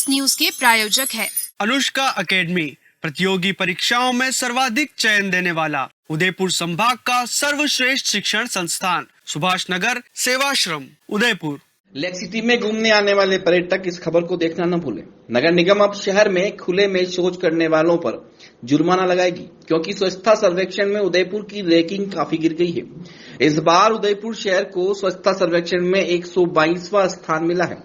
इस न्यूज के प्रायोजक है अनुष्का एकेडमी, प्रतियोगी परीक्षाओं में सर्वाधिक चयन देने वाला उदयपुर संभाग का सर्वश्रेष्ठ शिक्षण संस्थान, सुभाष नगर सेवाश्रम, उदयपुर। लेक सिटी में घूमने आने वाले पर्यटक इस खबर को देखना न भूलें। नगर निगम अब शहर में खुले में शौच करने वालों पर जुर्माना लगाएगी, क्योंकि स्वच्छता सर्वेक्षण में उदयपुर की रैंकिंग काफी गिर गई है। इस बार उदयपुर शहर को स्वच्छता सर्वेक्षण में 122वां स्थान मिला है,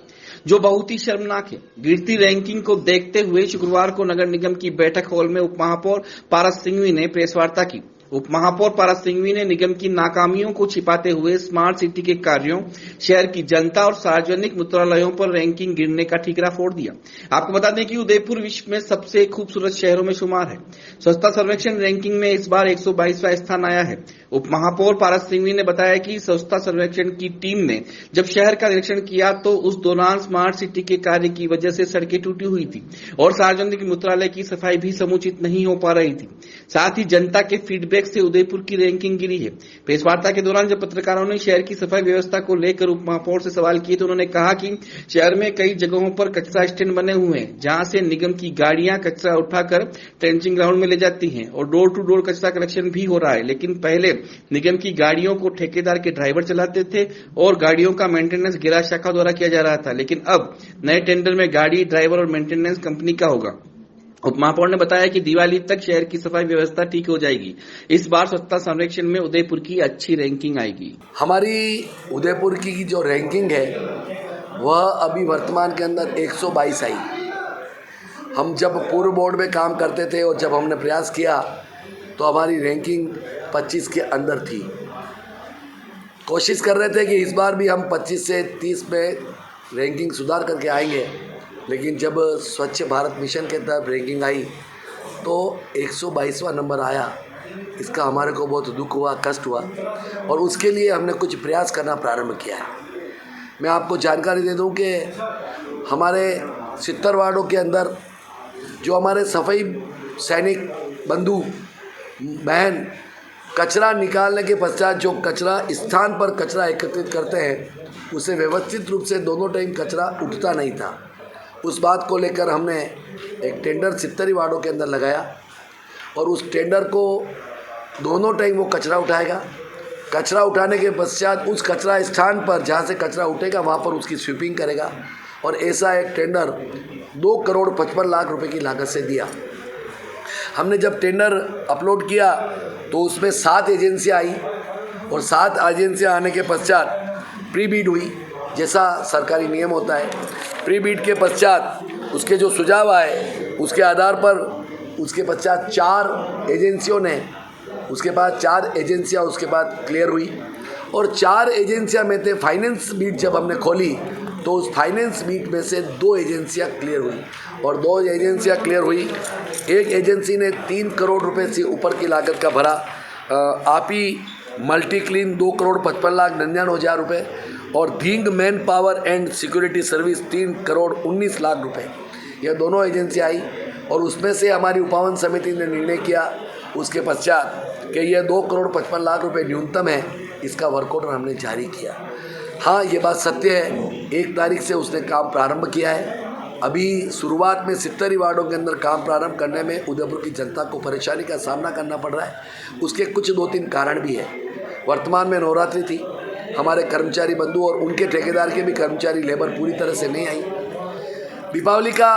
जो बहुत ही शर्मनाक है। गिरती रैंकिंग को देखते हुए शुक्रवार को नगर निगम की बैठक हॉल में उप महापौर पारस सिंघवी ने प्रेस वार्ता की। उप महापौर पारस सिंघवी ने निगम की नाकामियों को छिपाते हुए स्मार्ट सिटी के कार्यों, शहर की जनता और सार्वजनिक मूत्रालयों पर रैंकिंग गिरने का ठीकरा फोड़ दिया। आपको बता दें कि उदयपुर विश्व में सबसे खूबसूरत शहरों में शुमार है। स्वच्छता सर्वेक्षण रैंकिंग में इस बार 122वां स्थान आया है। उप महापौर पारस सिंघवी ने बताया कि स्वच्छता सर्वेक्षण की टीम ने जब शहर का निरीक्षण किया तो उस दौरान स्मार्ट सिटी के कार्य की वजह से सड़कें टूटी हुई थी और सार्वजनिक मूत्रालय की सफाई भी समुचित नहीं हो पा रही थी। साथ ही जनता के फीडबैक से उदयपुर की रैंकिंग गिरी है। प्रेस वार्ता के दौरान जब पत्रकारों ने शहर की सफाई व्यवस्था को लेकर उप महापौर से सवाल किए तो उन्होंने कहा कि शहर में कई जगहों पर कचरा स्टैंड बने हुए हैं, जहां से निगम की गाड़ियां कचरा उठाकर ट्रेंचिंग ग्राउंड में ले जाती हैं और डोर टू डोर कचरा कलेक्शन भी हो रहा है। लेकिन पहले निगम की गाड़ियों को ठेकेदार के ड्राइवर चलाते थे और गाड़ियों का मेंटेनेंस गिरा शाखा द्वारा किया जा रहा था, लेकिन अब नए टेंडर में गाड़ी, ड्राइवर और मेंटेनेंस कंपनी का होगा। उप महापौर ने बताया कि दिवाली तक शहर की सफाई व्यवस्था ठीक हो जाएगी। इस बार स्वच्छता सर्वेक्षण में उदयपुर की अच्छी रैंकिंग आएगी। हमारी उदयपुर की जो रैंकिंग है वह अभी वर्तमान के अंदर 122 आई। हम जब पूर्व बोर्ड में काम करते थे और जब हमने प्रयास किया तो हमारी रैंकिंग 25 के अंदर थी। कोशिश कर रहे थे कि इस बार भी हम 25 से 30 में रैंकिंग सुधार करके आएंगे, लेकिन जब स्वच्छ भारत मिशन के तहत रैंकिंग आई तो 122वां नंबर आया। इसका हमारे को बहुत दुख हुआ, कष्ट हुआ और उसके लिए हमने कुछ प्रयास करना प्रारंभ किया है। मैं आपको जानकारी दे दूं कि हमारे 70 वार्डों के अंदर जो हमारे सफाई सैनिक बंधु बहन कचरा निकालने के पश्चात जो कचरा स्थान पर कचरा एकत्रित करते हैं, उसे व्यवस्थित रूप से दोनों टाइम कचरा उठता नहीं था। उस बात को लेकर हमने एक टेंडर 70 वार्डों के अंदर लगाया और उस टेंडर को दोनों टाइम वो कचरा उठाएगा। कचरा उठाने के पश्चात उस कचरा स्थान पर जहाँ से कचरा उठेगा वहाँ पर उसकी स्वीपिंग करेगा और ऐसा एक टेंडर 2,55,00,000 रुपए की लागत से दिया। हमने जब टेंडर अपलोड किया तो उसमें 7 एजेंसियाँ आई और 7 एजेंसियाँ आने के पश्चात प्री बीड हुई, जैसा सरकारी नियम होता है। प्री बीड के पश्चात उसके जो सुझाव आए उसके आधार पर उसके पश्चात 4 एजेंसियों ने उसके बाद क्लियर हुई और 4 एजेंसियां में थे। फाइनेंस बीट जब हमने खोली तो उस फाइनेंस बीट में से 2 एजेंसियां क्लियर हुई और 2 एजेंसियां क्लियर हुई। एक एजेंसी ने 3 करोड़ रुपए से ऊपर की लागत का भरा, आपी मल्टी क्लीन 2,55,99,000 रुपये और Dhing manpower and security service 3,19,00,000 रुपये। यह दोनों एजेंसी आई और उसमें से हमारी उपावन समिति ने निर्णय किया उसके पश्चात कि यह 2,55,00,000 रुपये न्यूनतम है। इसका वर्क ऑर्डर हमने जारी किया। हाँ, ये बात सत्य है, 1 तारीख से उसने काम प्रारंभ किया है। अभी शुरुआत में 70 वार्डों के अंदर काम प्रारंभ करने में उदयपुर की जनता को परेशानी का सामना करना पड़ रहा है। उसके कुछ 2-3 कारण भी है। वर्तमान में नवरात्रि थी, हमारे कर्मचारी बंधु और उनके ठेकेदार के भी कर्मचारी लेबर पूरी तरह से नहीं आई। दीपावली का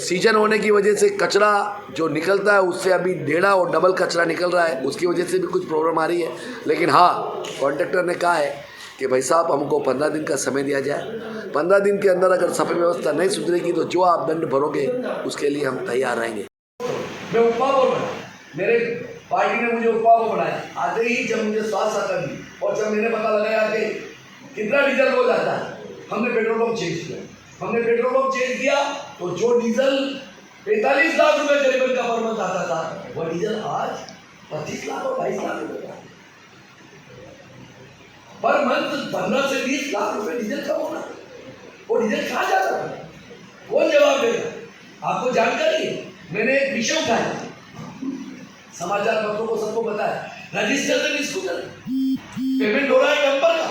सीजन होने की वजह से कचरा जो निकलता है उससे अभी 1.5 और डबल कचरा निकल रहा है, उसकी वजह से भी कुछ प्रॉब्लम आ रही है। लेकिन हाँ, कॉन्ट्रैक्टर ने कहा है कि भाई साहब हमको 15 दिन का समय दिया जाए। 15 दिन के अंदर अगर सफाई व्यवस्था नहीं सुधरेगी तो जो आप दंड भरोगे उसके लिए हम तैयार रहेंगे। मैं उपमहापौर बना, मेरे पार्टी ने मुझे उपमहापौर बनाया। आते ही जब मुझे स्वास्थ्य आता दी और जब मैंने पता लगाया कि कितना डीजल रोज आता है, हमने पेट्रोल पंप चेंज किया। तो जो डीजल 45 लाख रुपए करीबन का पर मंथ आता था, वह डीजल आज 25 लाख और 22 लाख रुपए का पर मंथ। 15 से 20 लाख रुपए डीजल का होना, वो डीजल कहाँ जाता था? कौन जवाब देगा? आपको जानकारी है। मैंने एक विषय उठाया, समाचार पत्रों को सबको पता है, रजिस्ट्रेशन स्कूटर पेमेंट हो रहा है डंपर का।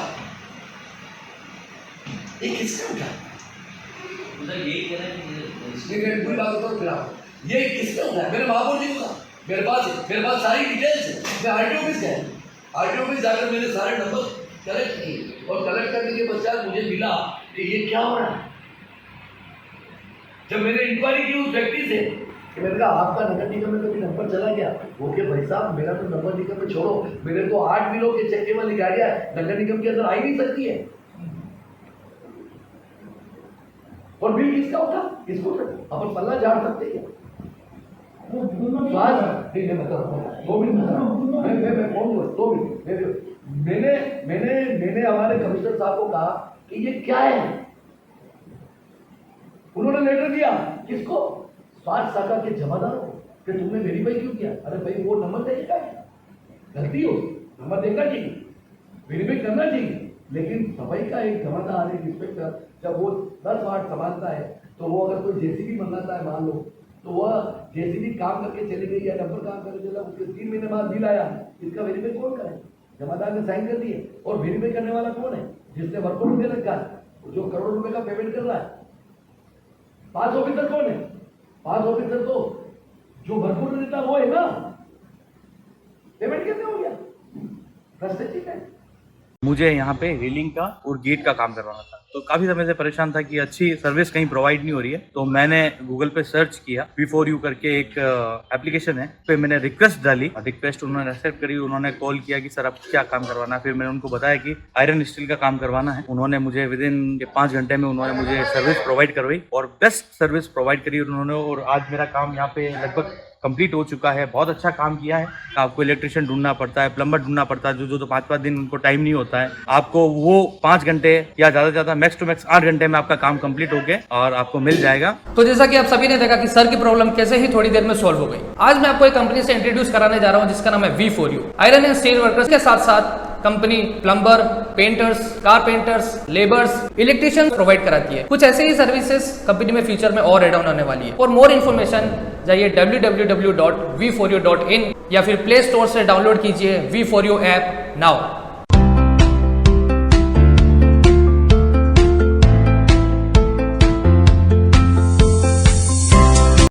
ये किसने उठाया? लेकिन पूरी बात तो फिर आप ये किसने होता है? मेरे महापौर जी को कहा, मेरे पास सारी डिटेल्स है। मैं आरटीओ ऑफिस गया, आरटीओ ऑफिस जाकर मैंने सारे नंबर कलेक्ट किए और कलेक्ट करने के पश्चात मुझे मिला कि ये क्या हो रहा है। जब मैंने इंक्वायरी की उस व्यक्ति से कि मैंने कहा आपका नगर निगम में कभी नंबर चला गया? वो के भाई साहब मेरा तो नगर निगम में छोड़ो, मेरे तो 8 मिलों के चक्के वाली गाड़ियां नगर निगम के अंदर आ ही नहीं सकती है। और बिल किसका होता? इसको अपन पल्ला झाड़ सकते हैं। मैंने हमारे कमिश्नर साहब को कहा कि ये क्या है। उन्होंने लेटर दिया किसको? स्वास्थ्य शाखा के जमादारों कि तुमने वेरीफाई क्यों किया? अरे भाई वो नंबर देगा, गलती हो नंबर देना चाहिए, वेरीफाई करना चाहिए। लेकिन सफाई का एक जमादार एक इंस्पेक्टर जब वो 10 वार्ड संभालता है तो वो अगर कोई जेसीबी मंगाता है मान लो, तो वह जेसीबी काम करके चली गई या डंपर काम करके चला, उसके 3 महीने बाद बिल आया, इसका वेरीफाई कौन करे? जमादार ने साइन कर दिए। और वेरीफाई करने वाला कौन है? जिसने वर्कआउट रुपये रखा है, जो करोड़ रुपए का पेमेंट कर रहा है। पास ऑफिसर कौन है? पास ऑफिसर तो जो वर्कआउट देता वो है ना। पेमेंट कैसे हो गया? भ्रष्टाचार है। मुझे यहाँ पे रेलिंग का और गेट का काम करवाना था, तो काफ़ी समय से परेशान था कि अच्छी सर्विस कहीं प्रोवाइड नहीं हो रही है। तो मैंने गूगल पे सर्च किया, V4U करके एक एप्लीकेशन है, पे मैंने रिक्वेस्ट डाली, रिक्वेस्ट उन्होंने एक्सेप्ट करी। उन्होंने कॉल किया कि सर आपको क्या काम करवाना है। फिर मैंने उनको बताया कि आयरन स्टील का काम करवाना है। उन्होंने मुझे विद इन 5 घंटे में उन्होंने मुझे सर्विस प्रोवाइड करवाई और बेस्ट सर्विस प्रोवाइड करी उन्होंने। और आज मेरा काम यहाँ पे लगभग कंप्लीट हो चुका है। बहुत अच्छा काम किया है। आपको इलेक्ट्रिशियन ढूंढना पड़ता है, प्लम्बर ढूंढना पड़ता है, जो 5-5 दिन उनको टाइम नहीं होता है। आपको वो 5 घंटे या ज़्यादा से ज़्यादा मैक्स टू मैक्स 8 घंटे में आपका काम कंप्लीट हो गया और आपको मिल जाएगा। तो जैसा कि आप सभी ने देखा कि सर की प्रॉब्लम कैसे ही थोड़ी देर में सॉल्व हो गई। आज मैं आपको एक कंपनी से इंट्रोड्यूस कराने जा रहा हूं जिसका नाम है V4U। Iron and steel workers के साथ साथ company plumber, painters, carpenters, labours, electrician provide कराती है। कुछ ऐसे ही सर्विसेज कंपनी में फ्यूचर में और एड ऑन होने वाली है। फॉर मोर इन्फॉर्मेशन जाइए www.v4u.in या फिर प्ले स्टोर से डाउनलोड कीजिए V4U ऐप नाउ।